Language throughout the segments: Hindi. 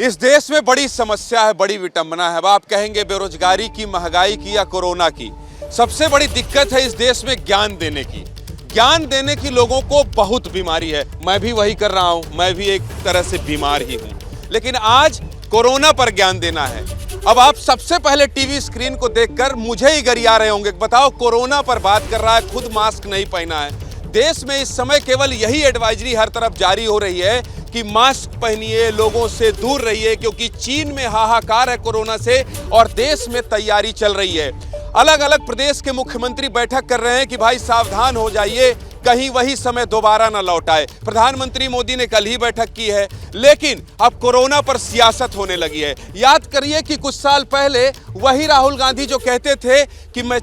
इस देश में बड़ी समस्या है, बड़ी विटंबना है। अब आप कहेंगे बेरोजगारी की, महंगाई की या कोरोना की। सबसे बड़ी दिक्कत है इस देश में ज्ञान देने की। ज्ञान देने की लोगों को बहुत बीमारी है। मैं भी वही कर रहा हूं, मैं भी एक तरह से बीमार ही हूं। लेकिन आज कोरोना पर ज्ञान देना है। अब आप सबसे पहले टीवी स्क्रीन को देखकर मुझे ही गरिया रहे होंगे, बताओ कोरोना पर बात कर रहा है, खुद मास्क नहीं पहना है। देश में इस समय केवल यही एडवाइजरी हर तरफ जारी हो रही है कि मास्क पहनिए, लोगों से दूर रहिए, क्योंकि चीन में हाहाकार है कोरोना से और देश में तैयारी चल रही है। अलग अलग प्रदेश के मुख्यमंत्री बैठक कर रहे हैं कि भाई सावधान हो जाइए, कहीं वही समय दोबारा न लौट आए। प्रधानमंत्री मोदी ने कल ही बैठक की है, लेकिन अब कोरोना पर सियासत होने लगी है। याद करिए कि कुछ साल पहले वही राहुल गांधी जो कहते थे कि मैं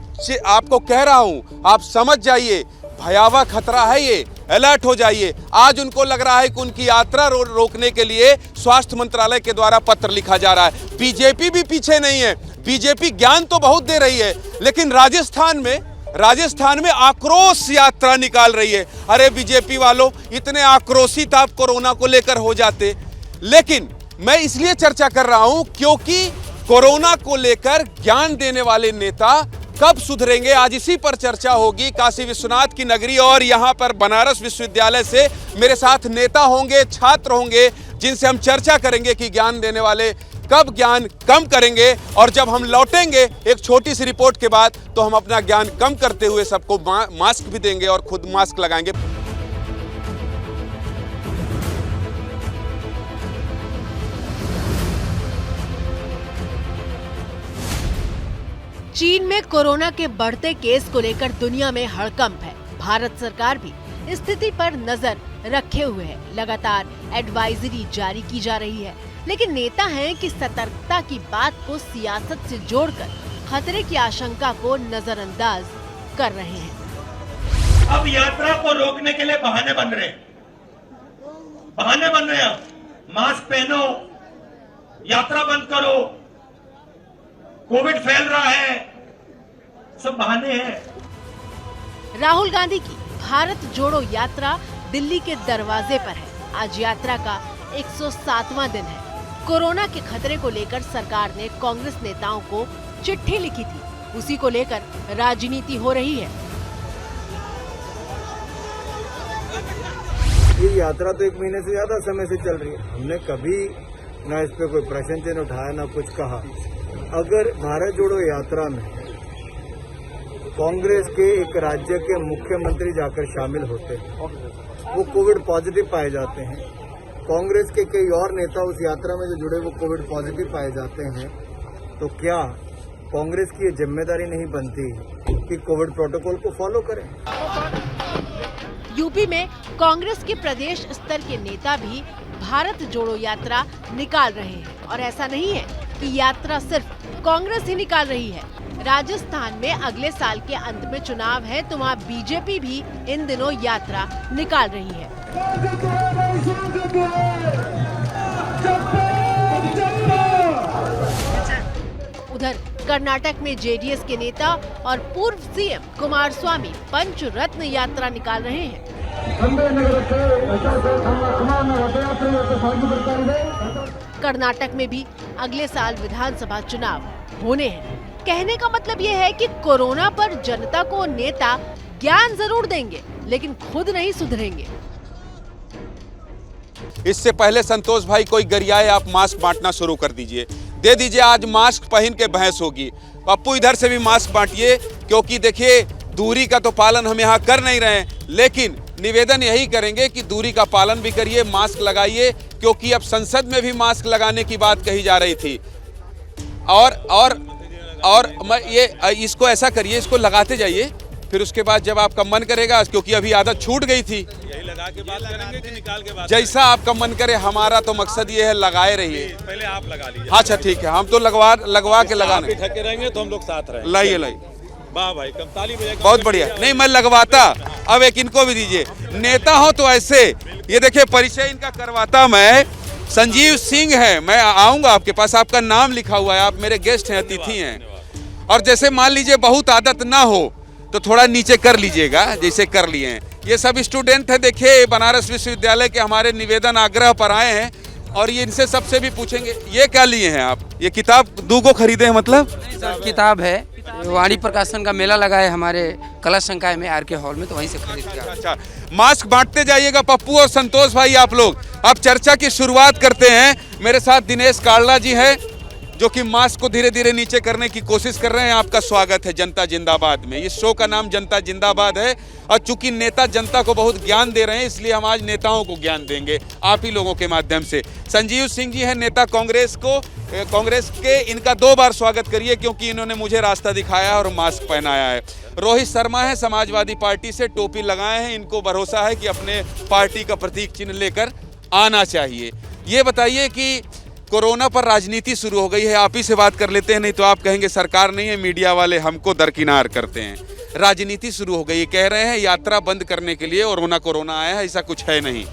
आपको कह रहा हूं, आप समझ जाइए, भयावह खतरा है ये, अलर्ट हो जाइए। आज उनको लग रहा है कि उनकी यात्रा रोकने के लिए स्वास्थ्य मंत्रालय के द्वारा पत्र लिखा जा रहा है। बीजेपी भी पीछे नहीं है। बीजेपी ज्ञान तो बहुत दे रही है, लेकिन राजस्थान में आक्रोश यात्रा निकाल रही है। अरे बीजेपी वालों, इतने आक्रोशित आप कोरोना को लेकर हो जाते। लेकिन मैं इसलिए चर्चा कर रहा हूं क्योंकि कोरोना को लेकर ज्ञान देने वाले नेता कब सुधरेंगे, आज इसी पर चर्चा होगी। काशी विश्वनाथ की नगरी और यहाँ पर बनारस विश्वविद्यालय से मेरे साथ नेता होंगे, छात्र होंगे, जिनसे हम चर्चा करेंगे कि ज्ञान देने वाले कब ज्ञान कम करेंगे। और जब हम लौटेंगे एक छोटी सी रिपोर्ट के बाद, तो हम अपना ज्ञान कम करते हुए सबको मास्क भी देंगे और खुद मास्क लगाएंगे। चीन में कोरोना के बढ़ते केस को लेकर दुनिया में हड़कंप है। भारत सरकार भी स्थिति पर नजर रखे हुए है। लगातार एडवाइजरी जारी की जा रही है, लेकिन नेता हैं कि सतर्कता की बात को सियासत से जोड़कर खतरे की आशंका को नजरअंदाज कर रहे हैं। अब यात्रा को रोकने के लिए बहाने बन रहे हैं। अब मास्क पहनो, यात्रा बंद करो, कोविड फैल रहा है, सब बहाने हैं। राहुल गांधी की भारत जोड़ो यात्रा दिल्ली के दरवाजे पर है। आज यात्रा का 107वां दिन है। कोरोना के खतरे को लेकर सरकार ने कांग्रेस नेताओं को चिट्ठी लिखी थी, उसी को लेकर राजनीति हो रही है। ये यात्रा तो 1 महीने से ज्यादा समय से चल रही है। हमने कभी ना इस पे कोई प्रश्न चिन्ह उठाया, ना कुछ कहा। अगर भारत जोड़ो यात्रा में कांग्रेस के एक राज्य के मुख्यमंत्री जाकर शामिल होते हैं, वो कोविड पॉजिटिव पाए जाते हैं, कांग्रेस के कई और नेता उस यात्रा में जो जुड़े वो कोविड पॉजिटिव पाए जाते हैं, तो क्या कांग्रेस की ये जिम्मेदारी नहीं बनती कि कोविड प्रोटोकॉल को फॉलो करें? यूपी में कांग्रेस के प्रदेश स्तर के नेता भी भारत जोड़ो यात्रा निकाल रहे हैं। और ऐसा नहीं है कि यात्रा सिर्फ कांग्रेस ही निकाल रही है। राजस्थान में अगले साल के अंत में चुनाव है, तो वहाँ बीजेपी भी इन दिनों यात्रा निकाल रही है। उधर कर्नाटक में जेडीएस के नेता और पूर्व सीएम कुमारस्वामी पंच रत्न यात्रा निकाल रहे हैं। कर्नाटक में भी अगले साल विधानसभा चुनाव होने हैं। कहने का मतलब ये है कि कोरोना पर जनता को नेता ज्ञान जरूर देंगे, लेकिन खुद नहीं सुधरेंगे। इससे पहले संतोष भाई कोई गरियाए, आप मास्क बांटना शुरू कर दीजिए, दे दीजिए। आज मास्क पहन के बहस होगी। पप्पू इधर से भी मास्क बांटिए, क्योंकि देखिए दूरी का तो पालन हम यहाँ कर नहीं रहे हैं, लेकिन निवेदन यही करेंगे कि दूरी का पालन भी करिए, मास्क लगाइए, क्योंकि अब संसद में भी मास्क लगाने की बात कही जा रही थी। और मैं ये इसको ऐसा करिए, इसको लगाते जाइए, फिर उसके बाद जब आपका मन करेगा, क्योंकि अभी आदत छूट गई थी, यही लगा के बात करेंगे कि निकाल के बात जैसा आपका मन करे। हमारा तो मकसद ये है, लगाए रहिए। पहले आप लगा लीजिए। अच्छा ठीक है, हम तो लगवा के लगाने थके रहेंगे तो हम लोग साथ रहेंगे। लाइए। वाह भाई, कम ताली बजाएं। बहुत बढ़िया। नहीं मैं लगवाता, अब एक इनको भी दीजिए। नेता हो तो ऐसे, ये देखिए परिचय इनका करवाता मैं। संजीव सिंह है, मैं आऊंगा आपके पास, आपका नाम लिखा हुआ है, आप मेरे गेस्ट हैं, अतिथि हैं। और जैसे मान लीजिए बहुत आदत ना हो तो थोड़ा नीचे कर लीजिएगा, जैसे कर लिए हैं। ये सब स्टूडेंट है, देखिए बनारस विश्वविद्यालय के हमारे निवेदन आग्रह पर आए हैं और ये इनसे सबसे भी पूछेंगे, ये क्या लिए हैं आप? ये किताब दूगो खरीदे हैं मतलब? सर किताब है, वाणी प्रकाशन का मेला लगा है हमारे कला संकाय में आर के हॉल में, तो वहीं से खरीद के आए। अच्छा, मास्क बांटते जाइएगा पप्पू और संतोष भाई आप लोग। अब चर्चा की शुरुआत करते हैं। मेरे साथ दिनेश काड़ला जी हैं जो कि मास्क को धीरे धीरे नीचे करने की कोशिश कर रहे हैं। आपका स्वागत है जनता जिंदाबाद में। इस शो का नाम जनता जिंदाबाद है और चूंकि नेता जनता को बहुत ज्ञान दे रहे हैं, इसलिए हम आज नेताओं को ज्ञान देंगे आप ही लोगों के माध्यम से। संजीव सिंह जी हैं नेता कांग्रेस के, इनका 2 बार स्वागत करिए क्योंकि इन्होंने मुझे रास्ता दिखाया और मास्क पहनाया है। रोहित शर्मा है समाजवादी पार्टी से, टोपी लगाए हैं, इनको भरोसा है कि अपने पार्टी का प्रतीक चिन्ह लेकर आना चाहिए। ये बताइए कि कोरोना पर राजनीति शुरू हो गई है, आप ही से बात कर लेते हैं, नहीं तो आप कहेंगे सरकार नहीं है, मीडिया वाले हमको दरकिनार करते हैं। राजनीति शुरू हो गई है, कह रहे हैं यात्रा बंद करने के लिए और कोरोना आया है, ऐसा कुछ है नहीं।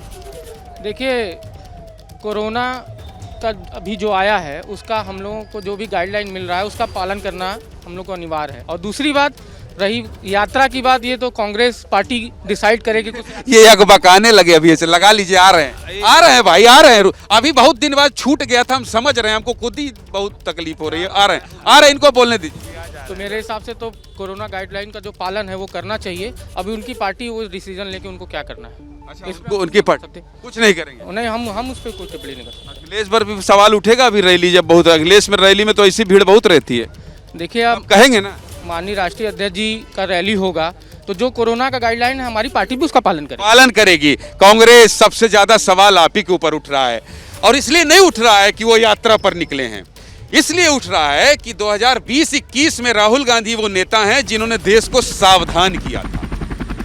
देखिए, कोरोना का अभी जो आया है उसका हम लोगों को जो भी गाइडलाइन मिल रहा है उसका पालन करना हम लोग को अनिवार्य है। और दूसरी बात रही यात्रा की बात, ये तो कांग्रेस पार्टी डिसाइड करेगी। ये अगबकाने लगे अभी, ऐसे लगा लीजिए। आ रहे हैं भाई, आ रहे हैं। अभी बहुत दिन बाद छूट गया था, हम समझ रहे हैं, हमको खुद ही बहुत तकलीफ हो रही है। आ रहे हैं, इनको बोलने दीजिए। तो मेरे हिसाब से तो कोरोना गाइडलाइन का जो पालन है वो करना चाहिए। अभी उनकी पार्टी वो डिसीजन लेके उनको क्या करना है। अच्छा, इसको उनकी पार्टी कुछ नहीं करेंगे? नहीं, हम उस पर कोई टिप्पणी नहीं करते। अखिलेश पर भी सवाल उठेगा अभी रैली जब बहुत, अखिलेश में रैली में तो ऐसी भीड़ बहुत रहती है। देखिए, आप कहेंगे ना, माननीय राष्ट्रीय अध्यक्ष जी का रैली होगा तो जो कोरोना का गाइडलाइन है हमारी पार्टी भी उसका पालन करेगी। कांग्रेस सबसे ज्यादा सवाल आप ही के ऊपर उठ रहा है, और इसलिए नहीं उठ रहा है कि वो यात्रा पर निकले हैं, इसलिए उठ रहा है कि 2020-21 में राहुल गांधी वो नेता हैं जिन्होंने देश को सावधान किया था।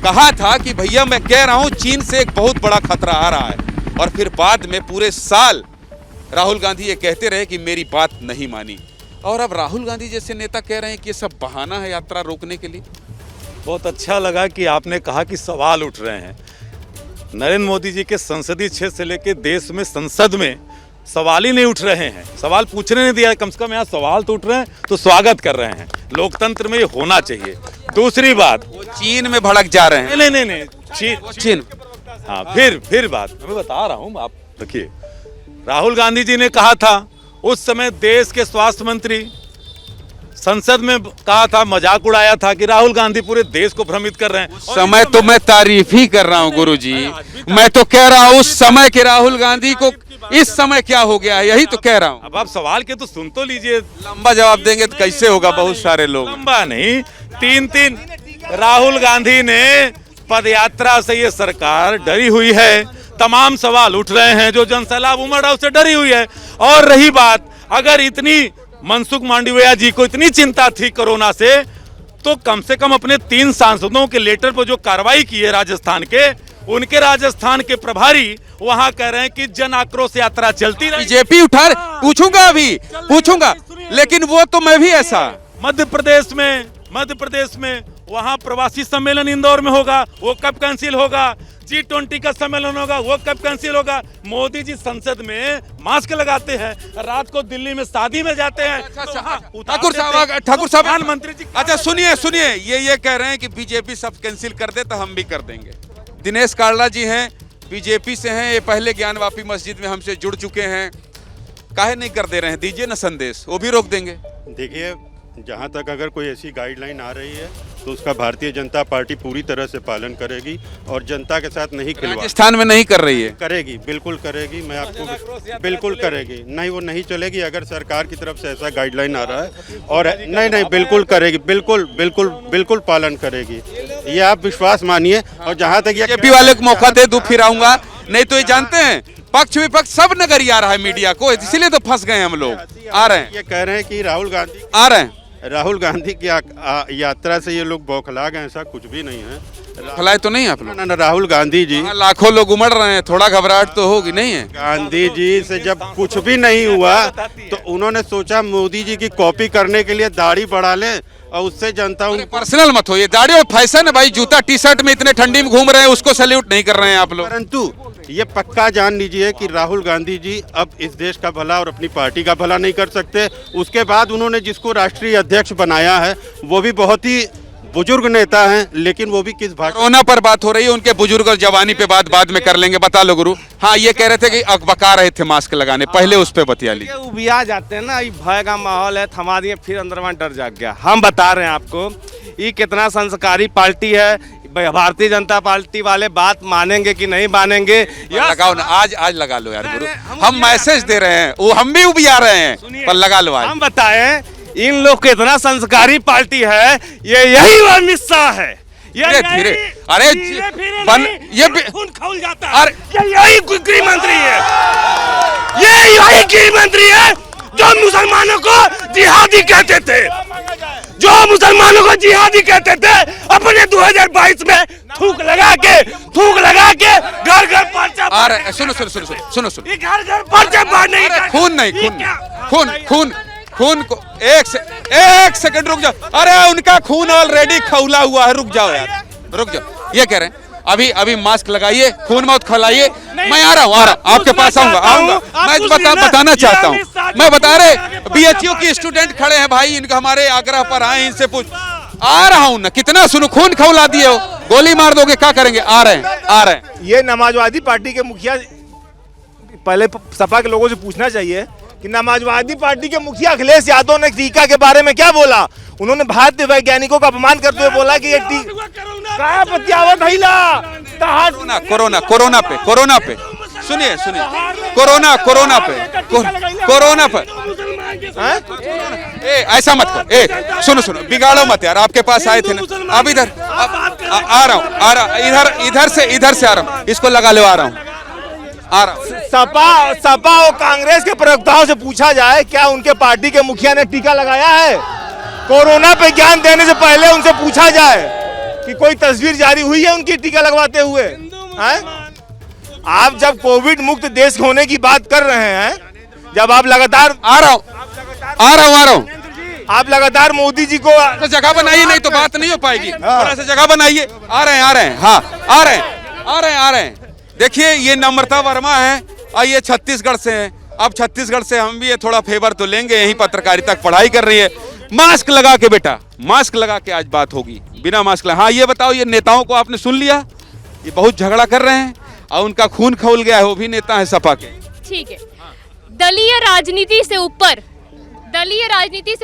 कहा था कि भैया मैं कह रहा हूं चीन से एक बहुत बड़ा खतरा आ रहा है, और फिर बाद में पूरे साल राहुल गांधी ये कहते रहे कि मेरी बात नहीं मानी। और अब राहुल गांधी जैसे नेता कह रहे हैं कि ये सब बहाना है यात्रा रोकने के लिए। बहुत अच्छा लगा कि आपने कहा कि सवाल उठ रहे हैं। नरेंद्र मोदी जी के संसदीय क्षेत्र से लेकर देश में संसद में सवाल ही नहीं उठ रहे हैं, सवाल पूछने नहीं दिया। कम से कम यहाँ सवाल तो उठ रहे हैं, तो स्वागत कर रहे हैं। लोकतंत्र में ये होना चाहिए। दूसरी बात, वो चीन में भड़क जा रहे हैं। नहीं, चीन। हाँ, फिर बात मैं बता रहा हूँ, आप देखिए, राहुल गांधी जी ने कहा था उस समय, देश के स्वास्थ्य मंत्री संसद में कहा था, मजाक उड़ाया था कि राहुल गांधी पूरे देश को भ्रमित कर रहे हैं। उस समय तो मैं तारीफ ही कर रहा हूं गुरुजी, मैं तो कह रहा हूं उस समय के राहुल गांधी को इस समय क्या हो गया है, यही तो कह रहा हूं। अब आप सवाल के तो सुन तो लीजिए। लंबा जवाब देंगे तो कैसे होगा, बहुत सारे लोग। लंबा नहीं, 3 राहुल गांधी ने पदयात्रा से ये सरकार डरी हुई है। तमाम सवाल उठ रहे हैं, जो जनसैलाब उमड़ रहा है उससे डरी हुई है। और रही बात, अगर इतनी मनसुख मांडविया जी को इतनी चिंता थी कोरोना से, तो कम से कम अपने 3 सांसदों के लेटर पर जो कार्रवाई की है राजस्थान के, उनके राजस्थान के प्रभारी वहां कह रहे हैं कि जन आक्रोश यात्रा चलती रही। बीजेपी उठा, पूछूंगा, लेकिन वो तो मैं भी ऐसा। मध्य प्रदेश में वहां प्रवासी सम्मेलन इंदौर में होगा, वो कब कैंसिल होगा? G20 का सम्मेलन होगा, वो कब कैंसिल होगा? मोदी जी संसद में मास्क लगाते हैं, रात को दिल्ली में शादी में जाते हैं। ठाकुर साहब प्रधानमंत्री जी, अच्छा सुनिए, ये कह रहे हैं कि बीजेपी सब कैंसिल कर दे तो हम भी कर देंगे। दिनेश काड़ला जी हैं, बीजेपी से हैं, ये पहले ज्ञानवापी मस्जिद में हमसे जुड़ चुके हैं, काहे नहीं कर दे रहे हैं? दीजिए ना संदेश, वो भी रोक देंगे। देखिए, जहाँ तक अगर कोई ऐसी गाइडलाइन आ रही है तो उसका भारतीय जनता पार्टी पूरी तरह से पालन करेगी और जनता के साथ नहीं खिलवाड़। राजस्थान में नहीं कर रही है? करेगी, बिल्कुल करेगी। मैं आपको बिल्कुल करेगी। नहीं, वो नहीं चलेगी अगर सरकार की तरफ से ऐसा गाइडलाइन आ रहा है। और नहीं, बिल्कुल करेगी, बिल्कुल पालन करेगी, ये आप विश्वास मानिए। और जहाँ तक बीजेपी वाले को मौका दे दूं फिर आऊंगा, नहीं तो ये जानते हैं पक्ष विपक्ष सब नगर आ रहा है मीडिया को, इसलिए तो फंस गए हम लोग। आ रहे हैं, ये कह रहे हैं कि राहुल गांधी की यात्रा से ये लोग बौखला गए, ऐसा कुछ भी नहीं है। खिलाए तो नहीं आप लोग? ना, राहुल गांधी जी, लाखों लोग उमड़ रहे हैं, थोड़ा घबराहट तो होगी, नहीं है? गांधी जी से जब कुछ भी नहीं हुआ तो उन्होंने सोचा मोदी जी की कॉपी करने के लिए दाढ़ी बढ़ा लें और उससे जनता पर्सनल मत हो, ये दाढ़ी और फैशन है भाई, जूता टी शर्ट में इतने ठंडी में घूम रहे हैं, उसको सैल्यूट नहीं कर रहे हैं आप लोग। परंतु ये पक्का जान लीजिए कि राहुल गांधी जी अब इस देश का भला और अपनी पार्टी का भला नहीं कर सकते। उसके बाद उन्होंने जिसको राष्ट्रीय अध्यक्ष बनाया है वो भी बहुत ही बुजुर्ग नेता हैं, लेकिन वो भी किस भाषा। कोरोना पर बात हो रही है, उनके बुजुर्ग और जवानी पे बात बाद में कर लेंगे। बता लो गुरु। हाँ, ये कह रहे थे कि अकबका रहे थे मास्क लगाने, पहले उस पे बतिया ली। उबिया जाते हैं ना, ये भय का माहौल है, थमा दिए, फिर अंदर में डर जाग गया। हम बता रहे हैं आपको, ये कितना संस्कारी पार्टी है। भारतीय जनता पार्टी वाले बात मानेंगे कि नहीं मानेंगे, लगाओ ना, आज लगा लो यार गुरु, हम मैसेज दे रहे हैं, वो हम भी उबिया रहे हैं, पर लगा लो आज। हम बताएं, इन लोग के इतना संस्कारी पार्टी है, ये यही वो अमित शाह है। धीरे धीरे, अरे ये खून खौल जाता है। अरे यही गृह मंत्री है, ये यही गृह मंत्री है जो मुसलमानों को जिहादी कहते थे, जो मुसलमानों को जिहादी कहते थे। अपने 2022 में थूक लगा के घर घर पर्चा। अरे सुनो, घर घर पर्चा बांटने की। खून को एक सेकंड रुक जाओ। अरे उनका खून ऑलरेडी खौला हुआ है, रुक जाओ यार, रुक जाओ। ये कह रहे हैं अभी मास्क लगाइए, खून मत खौलाइए। मैं आ रहा हूँ, आपके पास आऊंगा। मैं बताना चाहता हूँ, मैं बता रहे BHU की स्टूडेंट खड़े हैं भाई, इनका हमारे आग्रह पर आए, इनसे पूछ। आ रहा हूँ ना, कितना सुनो, खून खौला दिए हो, गोली मार दोगे, क्या करेंगे? आ रहे हैं। ये समाजवादी पार्टी के मुखिया, पहले सपा के लोगों से पूछना चाहिए कि समाजवादी पार्टी के मुखिया अखिलेश यादव ने टीका के बारे में क्या बोला। उन्होंने भारतीय वैज्ञानिकों का अपमान करते हुए बोला कि ये कोरोना पे सुनिए, कोरोना पे ऐसा मत करो। सुनो, बिगाड़ो मत यार, आपके पास आए थे ना। अब इधर आ रहा हूँ, इधर से आ रहा हूँ, इसको लगा लो, आ रहा हूँ। सपा और कांग्रेस के प्रवक्ताओं से पूछा जाए, क्या उनके पार्टी के मुखिया ने टीका लगाया है? कोरोना पे ज्ञान देने से पहले उनसे पूछा जाए कि कोई तस्वीर जारी हुई है उनकी टीका लगवाते हुए? आप जब कोविड मुक्त देश होने की बात कर रहे हैं, जब आप लगातार आ रहा हूँ, आप लगातार मोदी जी को तो जगह बनाइए, नहीं तो बात नहीं हो पाएगी। थोड़ा सा जगह बनाइए। आ रहे हैं, हाँ, आ रहे हैं। देखिए, ये नम्रता वर्मा है और ये छत्तीसगढ़ से हैं। अब छत्तीसगढ़ से हम भी ये थोड़ा फेवर तो लेंगे, यही पत्रकारिता की पढ़ाई कर रही है। मास्क लगा के बेटा, मास्क लगा के आज बात होगी, बिना मास्क लगा। हाँ, ये बताओ, ये नेताओं को आपने सुन लिया, ये बहुत झगड़ा कर रहे हैं और उनका खून खौल गया है, वो भी नेता है सपा के। ठीक है, दलीय राजनीति से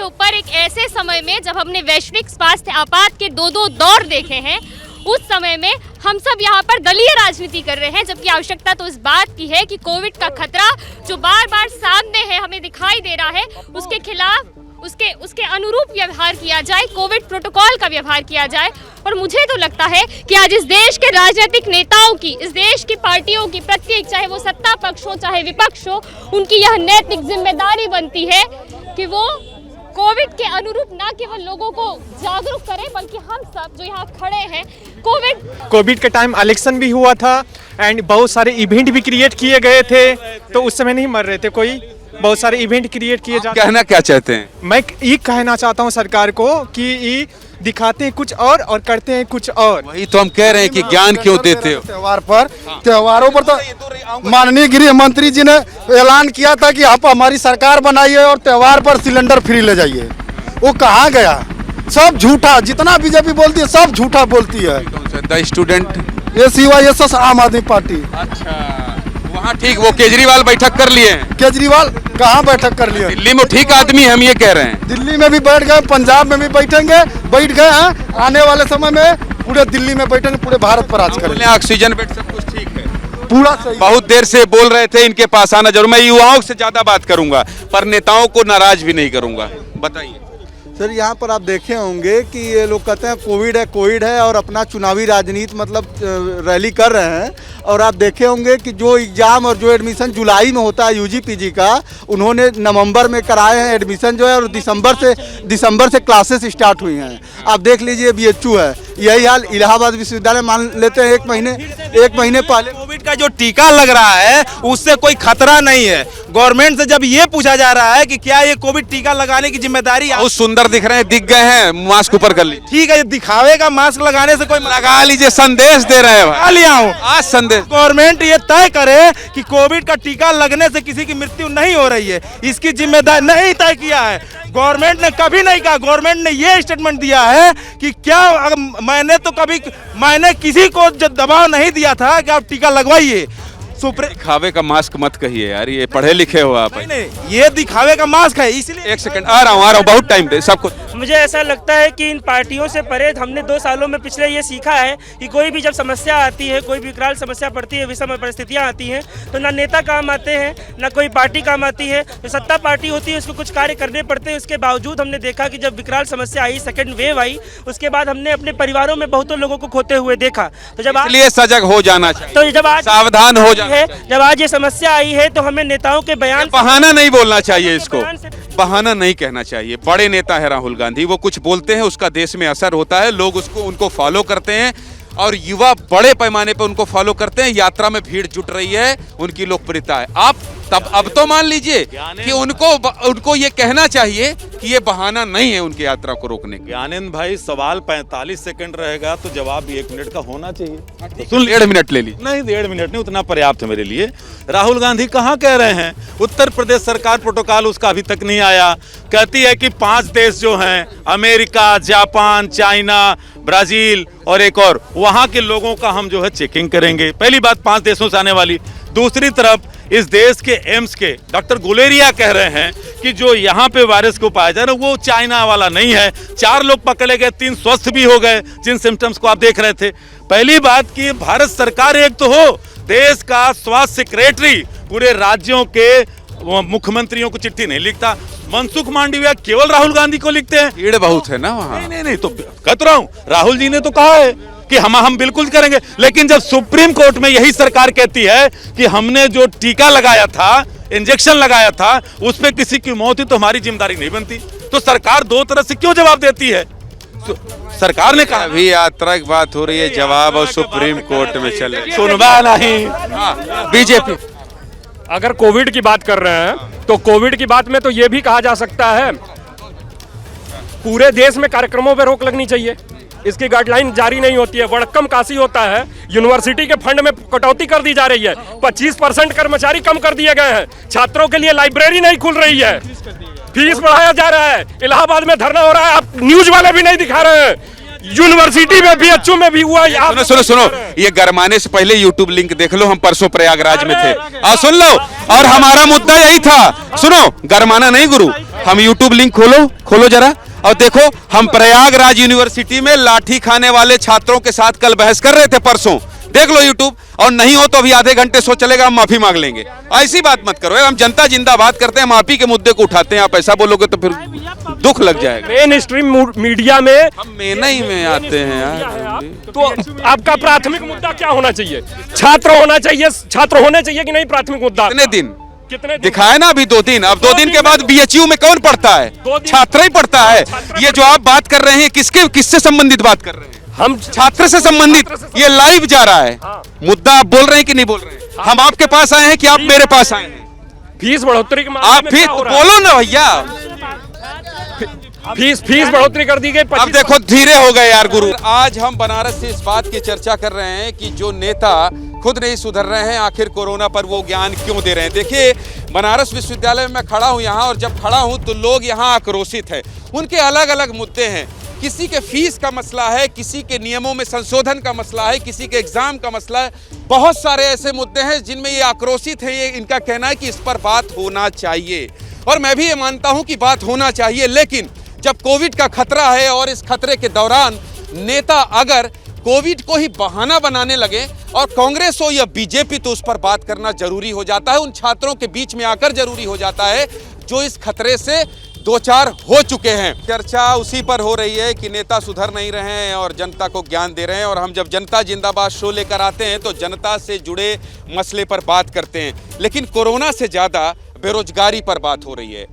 ऊपर एक ऐसे समय में जब हमने वैश्विक स्वास्थ्य आपात के दो दौर देखे हैं, उस समय में हम सब यहाँ पर दलीय राजनीति कर रहे हैं, जबकि आवश्यकता तो इस बात की है कि कोविड का खतरा जो बार बार सामने है, हमें दिखाई दे रहा है, उसके खिलाफ उसके अनुरूप व्यवहार किया जाए, कोविड प्रोटोकॉल का व्यवहार किया जाए। और मुझे तो लगता है कि आज इस देश के राजनीतिक नेताओं की, इस देश की पार्टियों की, प्रत्येक, चाहे वो सत्ता पक्ष हो चाहे विपक्ष हो, उनकी यह नैतिक जिम्मेदारी बनती है कि वो कोविड के अनुरूप ना केवल लोगों को जागरूक करें, बल्कि हम सब जो यहाँ खड़े हैं, कोविड के टाइम इलेक्शन भी हुआ था एंड बहुत सारे इवेंट भी क्रिएट किए गए थे, तो उस समय नहीं मर रहे थे कोई, बहुत सारे इवेंट क्रिएट किए जाते। कहना क्या चाहते हैं? मैं ये कहना चाहता हूँ सरकार को कि ये दिखाते हैं कुछ और करते हैं कुछ और। वही तो हम कह रहे हैं कि ज्ञान क्यों देते हो? त्योहारों पर तो माननीय गृह मंत्री जी ने ऐलान किया था कि आप हमारी सरकार बनाइए और त्योहार पर सिलेंडर फ्री ले जाइए। वो कहाँ गया? सब झूठा, जितना बीजेपी बोलती है सब झूठा बोलती है। द स्टूडेंट, ये CYSS आम आदमी पार्टी। अच्छा, वहाँ ठीक, वो केजरीवाल बैठक कर लिए हैं। केजरीवाल कहाँ बैठक कर लिए? दिल्ली में ठीक आदमी हम ये कह रहे हैं। दिल्ली में भी बैठ गए, पंजाब में भी बैठ गए हैं। आने वाले समय में पूरे दिल्ली में बैठेंगे, पूरे भारत पर राज करेंगे। ऑक्सीजन बेड सब कुछ ठीक है, पूरा सही। बहुत देर से बोल रहे थे, इनके पास आना जरूर। मैं युवाओं से ज्यादा बात करूंगा, पर नेताओं को नाराज भी नहीं करूंगा। बताइए सर, यहाँ पर आप देखे होंगे कि ये लोग कहते हैं कोविड है और अपना चुनावी राजनीति मतलब रैली कर रहे हैं। और आप देखे होंगे कि जो एग्ज़ाम और जो एडमिशन जुलाई में होता है UG PG का, उन्होंने नवंबर में कराए हैं एडमिशन जो है, और दिसंबर से क्लासेस स्टार्ट हुई हैं। आप देख लीजिए BHU है, यही हाल इलाहाबाद विश्वविद्यालय मान लेते हैं, एक महीने पहले कोविड का जो टीका लग रहा है उससे कोई खतरा नहीं है। गवर्नमेंट से जब ये पूछा जा रहा है कि क्या ये कोविड टीका लगाने की जिम्मेदारी बहुत सुंदर दिख रहे हैं, दिख गए हैं, मास्क ऊपर कर लीजिए। ठीक है, ये दिखावे का मास्क लगाने से कोई लगा लीजिए, संदेश दे रहे हैं लगा लिया हूँ आज संदेश। गवर्नमेंट ये तय करे कि कोविड का टीका लगने से किसी की मृत्यु नहीं हो रही है, इसकी जिम्मेदारी नहीं तय किया है। गवर्नमेंट ने कभी नहीं कहा, गवर्नमेंट ने ये स्टेटमेंट दिया है कि क्या मैंने किसी को दबाव नहीं दिया था कि आप टीका लगवाइए। दिखावे का मास्क मत कहिए यार, ये पढ़े लिखे हो आप। नहीं, ये दिखावे का मास्क है, इसलिए। एक सेकंड, आ रहा हूँ, बहुत टाइम दे सबको। मुझे ऐसा लगता है कि इन पार्टियों से परे हमने 2 सालों में पिछले ये सीखा है कि कोई भी जब समस्या आती है, कोई भी विकराल समस्या पड़ती है, विषम परिस्थितियाँ आती हैं, तो ना नेता काम आते हैं, ना कोई पार्टी काम आती है। जो सत्ता पार्टी होती है उसको कुछ कार्य करने पड़ते हैं। उसके बावजूद हमने देखा कि जब विकराल समस्या आई, सेकेंड वेव आई, उसके बाद हमने अपने परिवारों में बहुतों लोगों को खोते हुए देखा। तो जब इसलिए सजग हो जाना चाहिए, तो जब आज सावधान हो जाना है, जब आज ये समस्या आई है तो हमें नेताओं के बयान, बहाना नहीं बोलना चाहिए, इसको बहाना नहीं कहना चाहिए। बड़े नेता है राहुल गांधी, वो कुछ बोलते हैं उसका देश में असर होता है, लोग उनको फॉलो करते हैं और युवा बड़े पैमाने पर उनको फॉलो करते हैं। यात्रा में भीड़ जुट रही है, उनकी लोकप्रियता है। आप तब अब तो मान लीजिए कि उनको ये कहना चाहिए कि ये बहाना नहीं है उनकी यात्रा को रोकने का। ज्ञानेंद्र भाई, सवाल 45 सेकंड रहेगा तो जवाब भी 1 मिनट का होना चाहिए। तो सुन, 1.5 मिनट ले ली। नहीं, 1.5 मिनट नहीं, उतना पर्याप्त है मेरे लिए। राहुल गांधी कहाँ कह रहे हैं, उत्तर प्रदेश सरकार प्रोटोकॉल उसका अभी तक नहीं आया। कहती है कि 5 देश जो हैं, अमेरिका, जापान, चाइना, ब्राजील और एक और, वहां के लोगों का हम जो है चेकिंग करेंगे। पहली बात 5 देशों से आने वाली। दूसरी तरफ इस देश के एम्स के डॉक्टर गुलेरिया कह रहे हैं कि जो यहाँ पे वायरस को पाया जा रहा है वो चाइना वाला नहीं है। 4 लोग पकड़े गए, 3 स्वस्थ भी हो गए, जिन सिम्टम्स को आप देख रहे थे। पहली बात कि भारत सरकार एक तो हो, देश का स्वास्थ्य सेक्रेटरी पूरे राज्यों के मुख्यमंत्रियों को चिट्ठी नहीं लिखता। मनसुख मांडविया केवल राहुल गांधी को लिखते हैं। भीड़ बहुत है ना वहाँ। नहीं, तो कह रहा हूँ, राहुल जी ने तो कहा है कि हम बिल्कुल करेंगे, लेकिन जब सुप्रीम कोर्ट में यही सरकार कहती है कि हमने जो टीका लगाया था, इंजेक्शन लगाया था, उस पे किसी की मौत हुई तो हमारी जिम्मेदारी नहीं बनती, तो सरकार 2 तरह से क्यों जवाब देती है? सरकार ने कहा अभी यात्रा की बात हो रही है, जवाब और सुप्रीम कोर्ट में चले, सुनवा नहीं। बीजेपी अगर कोविड की बात कर रहे हैं तो कोविड की बात में तो ये भी कहा जा सकता है पूरे देश में कार्यक्रमों पर रोक लगनी चाहिए। इसकी गाइडलाइन जारी नहीं होती है, वड़कम काशी होता है। यूनिवर्सिटी के फंड में कटौती कर दी जा रही है, 25% कर्मचारी कम कर दिए गए हैं। छात्रों के लिए लाइब्रेरी नहीं खुल रही है, फीस बढ़ाया जा रहा है। इलाहाबाद में धरना हो रहा है, आप न्यूज वाले भी नहीं दिखा रहे हैं। यूनिवर्सिटी में भी, बीएचयू में भी हुआ। सुनो, ये गरमाने से पहले यूट्यूब लिंक देख लो, हम परसों प्रयागराज में थे, सुन लो, और हमारा मुद्दा यही था। सुनो, गरमाना नहीं गुरु, हम यूट्यूब लिंक खोलो जरा और देखो, हम प्रयागराज यूनिवर्सिटी में लाठी खाने वाले छात्रों के साथ कल बहस कर रहे थे परसों। देख लो यूट्यूब, और नहीं हो तो अभी आधे घंटे सो चलेगा, हम माफी मांग लेंगे। ऐसी बात मत करो, हम जनता जिंदाबाद करते हैं, माफी के मुद्दे को उठाते हैं। आप ऐसा बोलोगे तो फिर दुख लग जाएगा। मेन स्ट्रीम मीडिया में हम मेना ही में आते हैं यार। तो आपका प्राथमिक मुद्दा क्या होना चाहिए? छात्र होना चाहिए, छात्र होने चाहिए कि नहीं? प्राथमिक मुद्दा कितने दिन कितने दिखाए ना, अभी 2 दिन। अब 2 दिन के बाद बीएचयू में कौन पढ़ता है? छात्र ही पढ़ता है। ये जो आप बात कर रहे हैं, किससे संबंधित बात कर रहे हैं? हम छात्र से संबंधित। ये लाइव जा रहा है मुद्दा, आप बोल रहे हैं कि नहीं बोल रहे हैं? हम आपके पास आए हैं कि आप मेरे पास आए हैं? फीस बढ़ोतरी के आप फिर बोलो ना भैया, फीस बढ़ोतरी कर दी गई। अब देखो, धीरे हो गए यार गुरु। आज हम बनारस से इस बात की चर्चा कर रहे हैं कि जो नेता खुद नहीं सुधर रहे हैं, आखिर कोरोना पर वो ज्ञान क्यों दे रहे हैं। देखिए, बनारस विश्वविद्यालय में मैं खड़ा हूं यहाँ, और जब खड़ा हूं तो लोग यहाँ आक्रोशित हैं। उनके अलग अलग मुद्दे हैं। किसी के फीस का मसला है, किसी के नियमों में संशोधन का मसला है, किसी के एग्जाम का मसला है। बहुत सारे ऐसे मुद्दे हैं जिनमें ये आक्रोशित है। ये इनका कहना है कि इस पर बात होना चाहिए, और मैं भी ये मानता हूं कि बात होना चाहिए। लेकिन जब कोविड का खतरा है और इस खतरे के दौरान नेता अगर कोविड को ही बहाना बनाने लगे, और कांग्रेस हो या बीजेपी, तो उस पर बात करना जरूरी हो जाता है। उन छात्रों के बीच में आकर जरूरी हो जाता है जो इस खतरे से 2-4 हो चुके हैं। चर्चा उसी पर हो रही है कि नेता सुधर नहीं रहे हैं और जनता को ज्ञान दे रहे हैं। और हम जब जनता जिंदाबाद शो लेकर आते हैं तो जनता से जुड़े मसले पर बात करते हैं, लेकिन कोरोना से ज़्यादा बेरोजगारी पर बात हो रही है।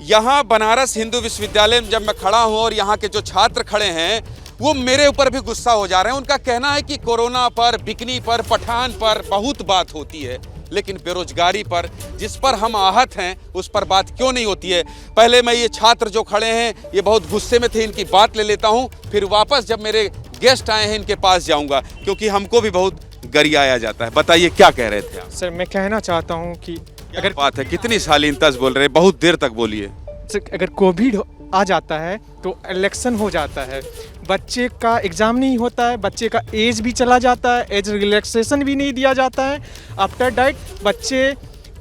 यहाँ बनारस हिंदू विश्वविद्यालय में जब मैं खड़ा हूँ और यहाँ के जो छात्र खड़े हैं, वो मेरे ऊपर भी गुस्सा हो जा रहे हैं। उनका कहना है कि कोरोना पर, बिकनी पर, पठान पर बहुत बात होती है, लेकिन बेरोजगारी पर, जिस पर हम आहत हैं, उस पर बात क्यों नहीं होती है। पहले मैं ये छात्र जो खड़े हैं, ये बहुत गुस्से में थे, इनकी बात ले लेता हूँ, फिर वापस जब मेरे गेस्ट आए हैं इनके पास जाऊंगा, क्योंकि हमको भी बहुत गरियाया जाता है। बताइए क्या कह रहे थे आप? सर मैं कहना चाहता हूँ कि अगर बात है, कितनी शालीनता से बोल रहे हैं, बहुत देर तक बोलिए। अगर कोविड आ जाता है तो इलेक्शन हो जाता है, बच्चे का एग्ज़ाम नहीं होता है, बच्चे का एज भी चला जाता है, एज रिलैक्सेशन भी नहीं दिया जाता है। आफ्टर डेट बच्चे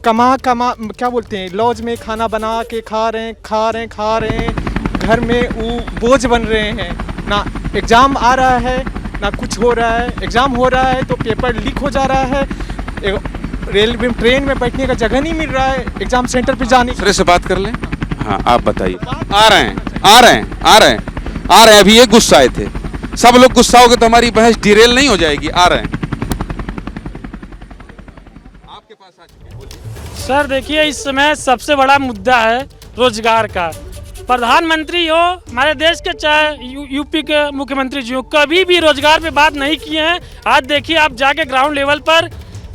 कमा क्या बोलते हैं, लॉज में खाना बना के खा रहे हैं, घर में वो बोझ बन रहे हैं। ना एग्ज़ाम आ रहा है, ना कुछ हो रहा है। एग्ज़ाम हो रहा है तो पेपर लीक हो जा रहा है, रेलवे ट्रेन में बैठने का जगह नहीं मिल रहा है एग्ज़ाम सेंटर पे जाने। दूसरे से बात कर लें। हाँ आप बताइए। आ रहे हैं अभी ये गुस्सा आए थे, सब लोग गुस्सा हो गए तो हमारी बहस डिरेल नहीं हो जाएगी। आ रहे हैं आपके पास आ चुके। सर देखिए, इस समय सबसे बड़ा मुद्दा है रोजगार का। प्रधानमंत्री हो हमारे देश के, चाहे यूपी के मुख्यमंत्री जी हो, कभी भी रोजगार पे बात नहीं किए हैं। आज देखिए आप जाके ग्राउंड लेवल पर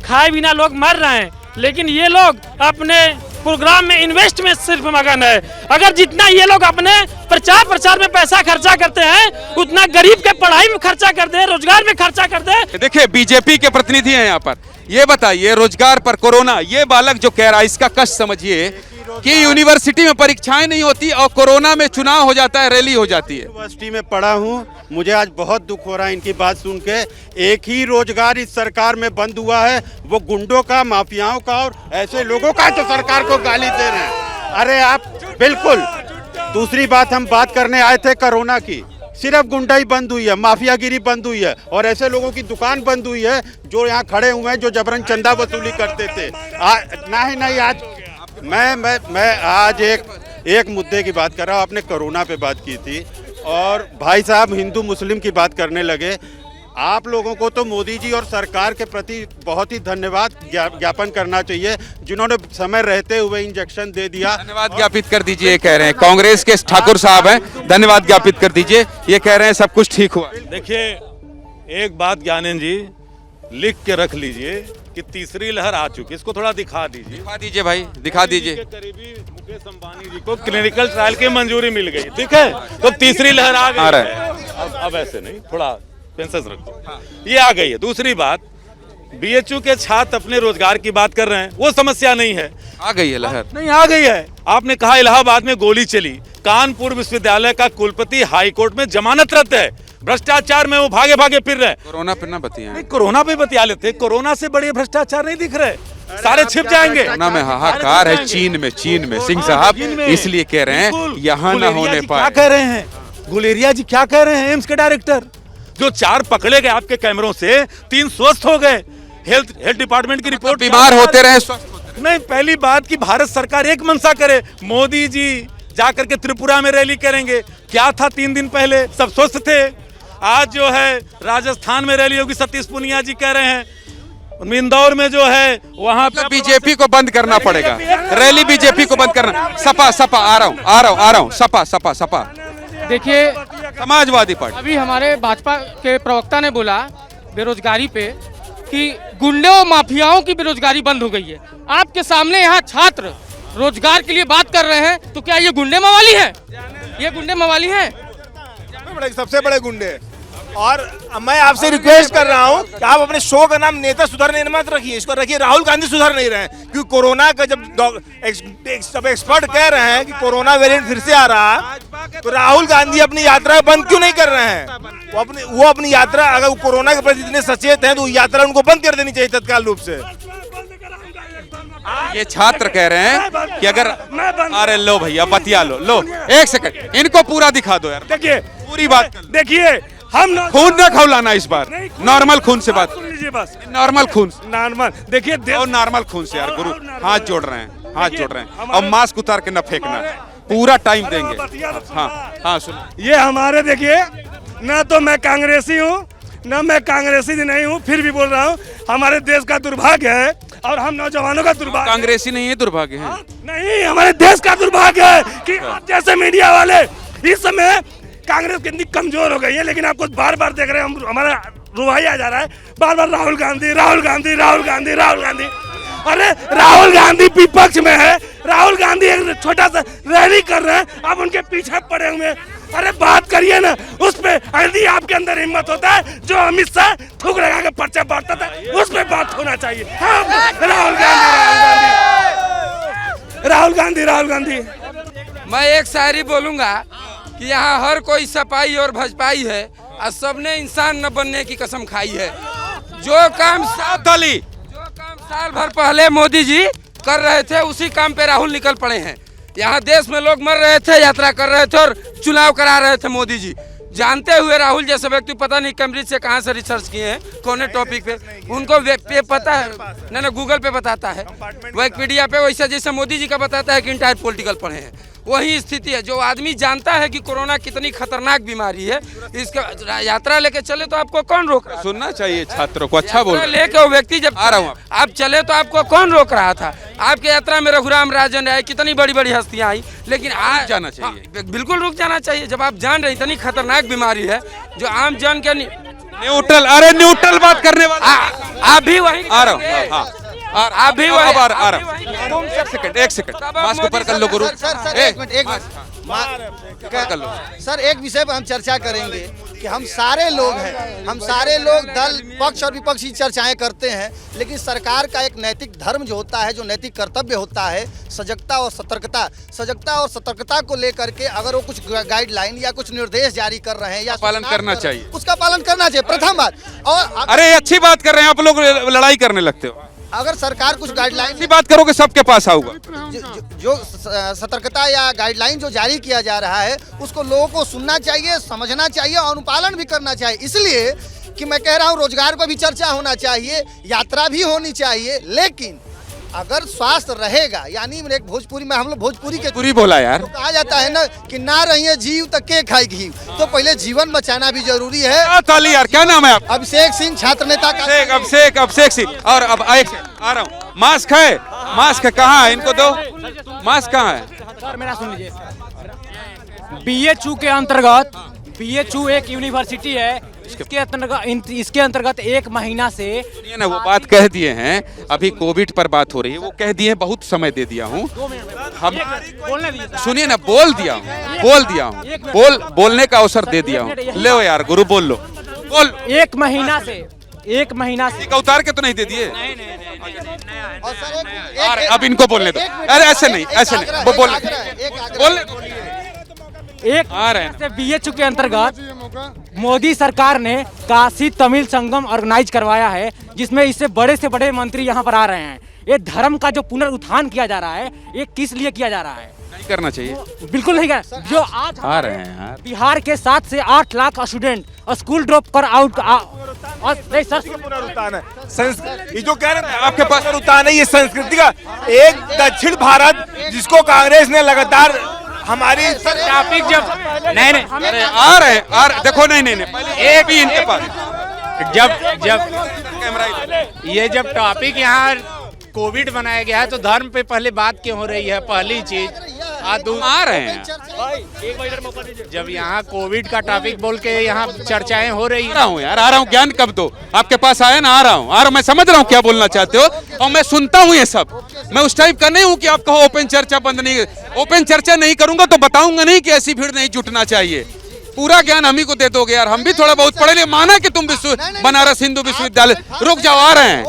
खाए बिना लोग मर रहे हैं, लेकिन ये लोग अपने प्रोग्राम में इन्वेस्ट में सिर्फ मगन है। अगर जितना ये लोग अपने प्रचार में पैसा खर्चा करते हैं, उतना गरीब के पढ़ाई में खर्चा कर दे, रोजगार में खर्चा कर दे। देखिए बीजेपी के प्रतिनिधि हैं यहाँ पर, ये बताइए रोजगार पर कोरोना, ये बालक जो कह रहा है इसका कष्ट समझिए कि यूनिवर्सिटी में परीक्षाएं नहीं होती और कोरोना में चुनाव हो जाता है, रैली हो जाती है। यूनिवर्सिटी में पढ़ा हूँ, मुझे आज बहुत दुख हो रहा है इनकी बात सुन के। एक ही रोजगार इस सरकार में बंद हुआ है, वो गुंडों का, माफियाओं का और ऐसे लोगों का जो सरकार को गाली दे रहे हैं। अरे आप बिल्कुल। दूसरी बात हम बात करने आए थे कोरोना की, सिर्फ गुंडाई बंद हुई है, माफियागिरी बंद हुई है और ऐसे लोगों की दुकान बंद हुई है जो यहाँ खड़े हुए हैं, जो जबरन चंदा वसूली करते थे। नहीं आज मैं आज एक मुद्दे की बात कर रहा हूँ। आपने कोरोना पे बात की थी और भाई साहब हिंदू मुस्लिम की बात करने लगे। आप लोगों को तो मोदी जी और सरकार के प्रति बहुत ही धन्यवाद ज्ञापन करना चाहिए, जिन्होंने समय रहते हुए इंजेक्शन दे दिया। धन्यवाद ज्ञापित कर दीजिए, कह रहे हैं कांग्रेस के ठाकुर साहब हैं, धन्यवाद ज्ञापित कर दीजिए, ये कह रहे हैं सब कुछ ठीक हुआ। देखिए एक बात ज्ञानेंद्र जी लिख के रख लीजिए कि तीसरी लहर आ चुकी है, इसको थोड़ा दिखा दीजिए भाई, दिखा दीजिए। करीबी मुकेश अंबानी जी को क्लिनिकल ट्रायल की मंजूरी मिल गई, ठीक है, तो तीसरी लहर आ गई है। अब ऐसे नहीं, थोड़ा पेंसेंस रखो, ये आ गई है। दूसरी बात, बीएचयू के छात्र अपने रोजगार की बात कर रहे हैं, वो समस्या नहीं है, आ गई है लहर, नहीं आ गई है। आपने कहा इलाहाबाद में गोली चली, कानपुर विश्वविद्यालय का कुलपति हाईकोर्ट में जमानतरत है, भ्रष्टाचार में वो भागे भागे फिर रहे। कोरोना पे ना बतिया, कोरोना पे बतिया लेते, कोरोना से बड़े भ्रष्टाचार नहीं दिख रहे, सारे छिप जाएंगे। कोरोना में हाहाकार है चीन में सिंह साहब, इसलिए कह रहे हैं यहाँ न होने पाए। क्या कह रहे हैं गुलेरिया जी, क्या कह रहे हैं एम्स के डायरेक्टर, जो 4 पकड़े गए आपके कैमरों से, 3 स्वस्थ हो गए। हेल्थ डिपार्टमेंट की रिपोर्ट, बीमार होते रहे स्वस्थ नहीं। पहली बात कि भारत सरकार एक मंशा करे, मोदी जी जाकर के त्रिपुरा में रैली करेंगे, क्या था 3 दिन पहले सब स्वस्थ थे। आज जो है राजस्थान में रैली होगी, सतीश पूनिया जी कह रहे हैं। इंदौर में जो है वहां पे बीजेपी को बंद करना पड़ेगा, रैली बीजेपी को बंद करना। सपा आ रहा हूँ सपा देखिए समाजवादी पार्टी, अभी हमारे भाजपा के प्रवक्ता ने बोला बेरोजगारी पे कि गुंडों और माफियाओं की बेरोजगारी बंद हो गई है। आपके सामने यहाँ छात्र रोजगार के लिए बात कर रहे हैं, तो क्या ये गुंडे मवाली है? ये गुंडे मवाली है? सबसे बड़े गुंडे। और मैं आपसे रिक्वेस्ट कर रहा हूं कि आप अपने शो का नाम नेता सुधरने मत रखिए, इसको रखिए राहुल गांधी सुधर नहीं रहे हैं। क्योंकि कोरोना का जब एक्सपर्ट कह रहे हैं कि कोरोना वेरिएंट फिर से आ रहा है, तो राहुल गांधी अपनी यात्रा बंद क्यों नहीं कर रहे हैं? वो अपनी यात्रा, अगर वो कोरोना के प्रति इतने सचेत हैं तो यात्रा उनको बंद कर देनी चाहिए तत्काल रूप से। ये छात्र कह रहे हैं कि अगर, अरे लो भैया बतिया लो 1 सेकंड, इनको पूरा दिखा दो यार। देखिए पूरी बात देखिए, हम खून न खौलाना इस बार, नॉर्मल खून से बात लीजिए, बस नॉर्मल खून, नॉर्मल। देखिए और नॉर्मल खून से यार गुरु, हाथ जोड़ रहे हैं और मास्क उतार के न फेंकना, पूरा टाइम देंगे। हाँ सुनो, ये हमारे, देखिए ना तो मैं कांग्रेसी हूँ ना मैं कांग्रेसी नहीं हूँ, फिर भी बोल रहा हूँ हमारे देश का दुर्भाग्य है और हम नौजवानों का दुर्भाग्य। कांग्रेसी नहीं है, दुर्भाग्य है। नहीं, हमारे देश का दुर्भाग्य है कि आप जैसे मीडिया वाले इस समय कांग्रेस कितनी कमजोर हो गई है, लेकिन आपको बार बार देख रहे हैं, हम हमारा रुवाई आ जा रहा है बार बार, राहुल गांधी राहुल गांधी राहुल गांधी राहुल गांधी। अरे राहुल गांधी विपक्ष में है, राहुल गांधी एक छोटा सा रैली कर रहे हैं, आप उनके पीछे पड़े हुए हैं। अरे बात करिए ना उस पे, यदि आपके अंदर हिम्मत होता है जो अमित शाह थूक लगा के पर्चा बांटता था, उस पे बात होना चाहिए। हाँ, राहुल गांधी राहुल गांधी राहुल गांधी। मैं एक शायरी बोलूंगा कि यहाँ हर कोई सपाई और भजपाई है और सबने इंसान न बनने की कसम खाई है। जो काम साल भर पहले मोदी जी कर रहे थे, उसी काम पे राहुल निकल पड़े हैं। यहाँ देश में लोग मर रहे थे, यात्रा कर रहे थे और चुनाव करा रहे थे मोदी जी, जानते हुए राहुल जैसे व्यक्ति पता नहीं कैम्ब्रिज से कहाँ से रिसर्च किए हैं, कौन टॉपिक पे उनको पे पता है, ना गूगल पे बताता है, विकिपीडिया पे वैसे जैसे मोदी जी का बताता है कि इंटायर पॉलिटिकल पढ़े हैं। वही स्थिति है। जो आदमी जानता है कि कोरोना कितनी खतरनाक बीमारी है, इसका यात्रा लेके चले तो आपको कौन रोक रहा? सुनना चाहिए छात्रों को, अच्छा बोल लेके वो व्यक्ति जब आ रहा हूँ आप चले तो आपको कौन रोक रहा था? आपके यात्रा में रघुराम राजन आए, कितनी बड़ी बड़ी हस्तियां आई, लेकिन आज जाना चाहिए, बिल्कुल रुक जाना चाहिए। जब आप जान रहे इतनी खतरनाक बीमारी है जो आम जन के न्यूट्रल, अरे न्यूट्रल बात करने वाला आप भी वही आ रहा हूँ। और आप भी वही आ रहा हूँ। एक सेकंड मास्क ऊपर कर लो गुरु। सर एक मिनट कर लो सर। एक विषय पर हम चर्चा करेंगे कि हम सारे लोग हैं, हम सारे लोग दल पक्ष और विपक्ष की चर्चाएं करते हैं, लेकिन सरकार का एक नैतिक धर्म जो होता है, जो नैतिक कर्तव्य होता है, सजगता और सतर्कता को लेकर के अगर वो कुछ गाइडलाइन या कुछ निर्देश जारी कर रहे हैं या पालन करना चाहिए, उसका पालन करना चाहिए, प्रथम बात। और अरे अच्छी बात कर रहे हैं आप लोग, लड़ाई करने लगते हो। अगर सरकार कुछ गाइडलाइन की बात करोगे सबके पास आऊंगा। जो सतर्कता या गाइडलाइन जो जारी किया जा रहा है उसको लोगों को सुनना चाहिए, समझना चाहिए और अनुपालन भी करना चाहिए। इसलिए कि मैं कह रहा हूँ रोजगार पर भी चर्चा होना चाहिए, यात्रा भी होनी चाहिए, लेकिन अगर स्वास्थ्य रहेगा, यानी एक भोजपुरी में हम लोग भोजपुरी के पूरी बोला यार, तो कहा जाता है ना कि ना रहिए जीव तक के खाई घी, तो पहले जीवन बचाना भी जरूरी है। ताली यार, क्या नाम है आप? अभिषेक सिंह, छात्र नेता का अभिषेक सिंह। और अब आ रहा हूँ, मास्क है, मास्क कहाँ है? इनको दो, मास्क कहाँ है? सर मेरा सुन लीजिए, BHU के अंतर्गत, BHU एक यूनिवर्सिटी है, इसके अंतर्गत 1 महीना से ये ना वो बात कह दिए हैं, अभी कोविड पर बात हो रही है, वो कह दिए, बहुत समय दे दिया हूँ हम, सुनिए ना, बोल दिया हूँ, बोलने का अवसर दे दिया हूँ। लो यार गुरु बोल लो, बोल। 1 महीना से उतार के तो नहीं दे दिए। अब इनको बोलने दो। अरे ऐसे नहीं बोलने। BHU के अंतर्गत मोदी सरकार ने काशी तमिल संगम ऑर्गेनाइज करवाया है, जिसमें इससे बड़े से बड़े मंत्री यहाँ पर आ रहे हैं। ये धर्म का जो पुनरुत्थान किया जा रहा है, ये किस लिए किया जा रहा है? नहीं करना चाहिए, बिल्कुल नहीं कर। जो आज आ रहे हैं यार, बिहार के 7 से 8 लाख स्टूडेंट स्कूल ड्रॉप कर आउट। नहीं सर, पुनरुत्थान है, ये जो कह रहे हैं आपके पास पुनरुत्थान है, ये संस्कृति का एक दक्षिण भारत जिसको कांग्रेस ने लगातार हमारी टॉपिक जब नहीं अरे आ रहे देखो, नहीं एक भी इनके पास जब टॉपिक यहाँ कोविड बनाया गया है तो धर्म पे पहले बात क्यों हो रही है? पहली चीज आ रहे हैं, जब यहाँ कोविड का टॉपिक बोल के यहाँ चर्चाएं हो रही है। आ रहा हूँ, ज्ञान कब दो, आपके पास आया ना, आ रहा हूँ, मैं समझ रहा हूँ क्या बोलना चाहते हो, और मैं सुनता हूँ ये सब। मैं उस टाइप का नहीं हूँ कि आप कहो ओपन चर्चा बंद नहीं, ओपन चर्चा नहीं करूंगा तो बताऊंगा नहीं कि ऐसी भीड़ नहीं जुटना चाहिए। पूरा ज्ञान हम ही को दे दोगे यार, हम भी थोड़ा बहुत पढ़े लिए, माना कि तुम बनारस हिंदू विश्वविद्यालय। रुक जाओ, आ रहे हैं।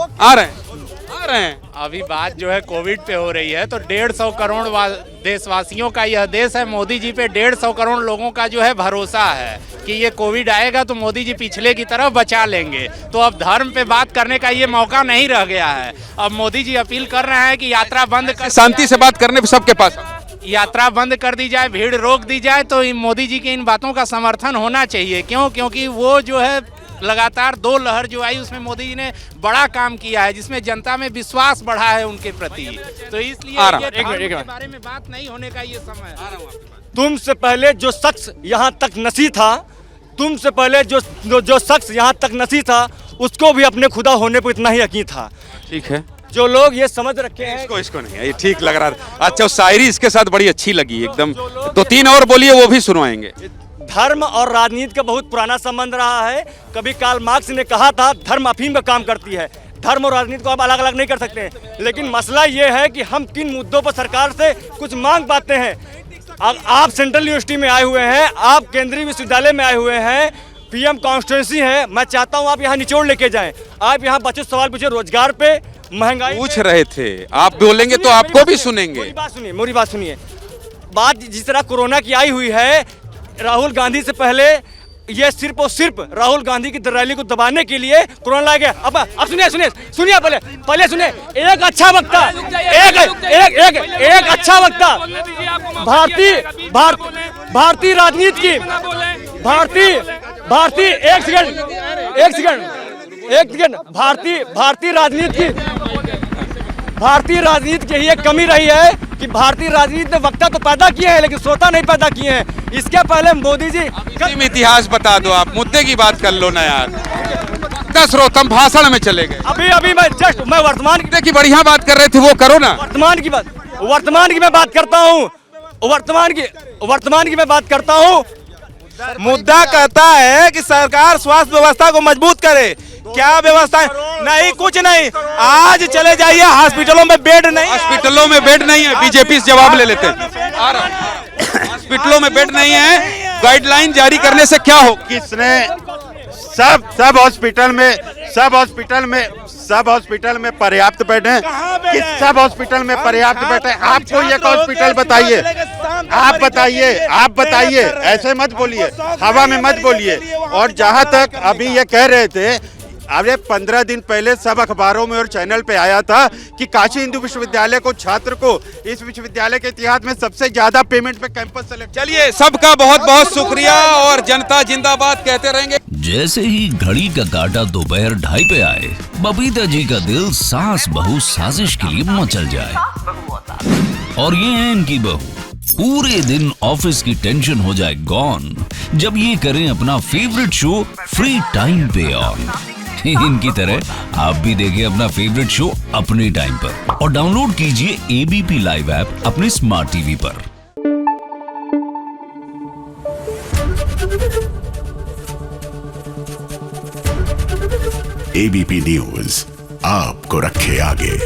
अभी बात जो है कोविड पे हो रही है, तो 150 करोड़ देशवासियों का यह देश है, मोदी जी पे 150 करोड़ लोगों का जो है भरोसा है कि ये कोविड आएगा तो मोदी जी पिछले की तरफ बचा लेंगे। तो अब धर्म पे बात करने का ये मौका नहीं रह गया है। अब मोदी जी अपील कर रहे हैं कि यात्रा बंद कर, शांति से बात करने पे सबके पास यात्रा बंद कर दी जाए, भीड़ रोक दी जाए। तो मोदी जी की इन बातों का समर्थन होना चाहिए। क्योंकि वो जो है लगातार 2 लहर जो आई उसमें मोदी जी ने बड़ा काम किया है, जिसमें जनता में विश्वास बढ़ा है उनके प्रति। तो इसलिए के बारे में बात नहीं होने का ये समय है। तुमसे पहले जो शख्स यहाँ तक नसी था, तुमसे पहले जो शख्स यहाँ तक नसी था, उसको भी अपने खुदा होने पर इतना ही यकीन था। ठीक है, जो लोग ये समझ रखे हैं, इसको नहीं है, ये ठीक लग रहा है। अच्छा, शायरी इसके साथ बड़ी अच्छी लगी एकदम, तो 3 और बोलिए, वो भी सुनवाएंगे। धर्म और राजनीति का बहुत पुराना संबंध रहा है। कभी कार्ल मार्क्स ने कहा था धर्म अफीम का काम करती है। धर्म और राजनीति को आप अलग अलग नहीं कर सकते हैं। लेकिन मसला ये है कि हम किन मुद्दों पर सरकार से कुछ मांग पाते हैं। आप सेंट्रल यूनिवर्सिटी में आए हुए हैं, आप केंद्रीय विश्वविद्यालय में आए हुए हैं, पीएम कॉन्स्टिट्यूंसी है। मैं चाहता हूँ आप यहाँ निचोड़ लेके जाएं। आप यहाँ बच्चों से सवाल पूछे रोजगार पे, महंगाई पूछ रहे थे, आप बोलेंगे तो आपको भी सुनेंगे। मेरी बात सुनिए। बात जिस तरह कोरोना की आई हुई है, राहुल गांधी से पहले ये सिर्फ और सिर्फ राहुल गांधी की रैली को दबाने के लिए कोरोना लाया गया। अब सुनिए पहले सुनिए। एक अच्छा वक्ता, एक अच्छा वक्ता भारतीय राजनीति की भारतीय राजनीति की ये कमी रही है कि भारतीय राजनीति ने वक्ता तो पैदा किए हैं लेकिन श्रोता नहीं पैदा किए हैं। इसके पहले मोदी जी इतिहास बता दो, आप मुद्दे की बात कर लो ना यार। श्रोतम भाषण में चले गए। अभी मैं वर्तमान की बढ़िया बात कर रहे थे, वो करो ना। वर्तमान की मैं बात करता हूँ। वर्तमान की मैं बात करता हूँ। मुद्दा कहता है कि सरकार स्वास्थ्य व्यवस्था को मजबूत करे। क्या व्यवस्था? नहीं, कुछ नहीं। आज चले जाइए हॉस्पिटलों में बेड नहीं है। बीजेपी से जवाब ले लेते हैं। हॉस्पिटलों में बेड नहीं है, गाइडलाइन जारी करने से क्या हो? किसने? सब हॉस्पिटल में पर्याप्त बेड हैं। सब हॉस्पिटल में पर्याप्त बेड हैं। आपको एक हॉस्पिटल बताइए, आप बताइए। ऐसे मत बोलिए, हवा में मत बोलिए। और जहां तक अभी ये कह रहे थे, अरे 15 दिन पहले सब अखबारों में और चैनल पे आया था कि काशी हिंदू विश्वविद्यालय को, छात्र को, इस विश्वविद्यालय के इतिहास में सबसे ज्यादा पेमेंट पे कैंपस सेलेक्ट। चलिए, सबका बहुत बहुत शुक्रिया और जनता जिंदाबाद कहते रहेंगे। जैसे ही घड़ी का काटा दोपहर 2:30 पे आए, बबीता जी का दिल सास बहू साजिश के लिए मचल जाए। और ये है इनकी बहू, पूरे दिन ऑफिस की टेंशन हो जाए गॉन जब ये करें अपना फेवरेट शो फ्री टाइम पे ऑन। इनकी तरह आप भी देखें अपना फेवरेट शो अपने टाइम पर और डाउनलोड कीजिए एबीपी लाइव ऐप अपने स्मार्ट टीवी पर। एबीपी न्यूज आपको रखे आगे।